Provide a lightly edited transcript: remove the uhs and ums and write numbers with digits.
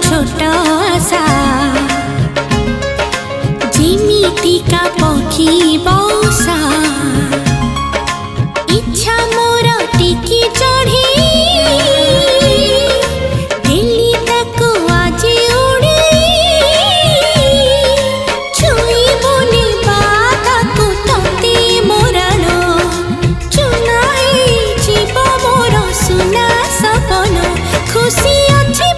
छोट आशा जिमितिका पक्षी बौसा इच्छा मोर टिकी चढ़ी दिल्ली ताको आज उड़ी छुई बुनी बाताको तते मोराण चुना जीव मोर सुना सपन खुशी अच्छी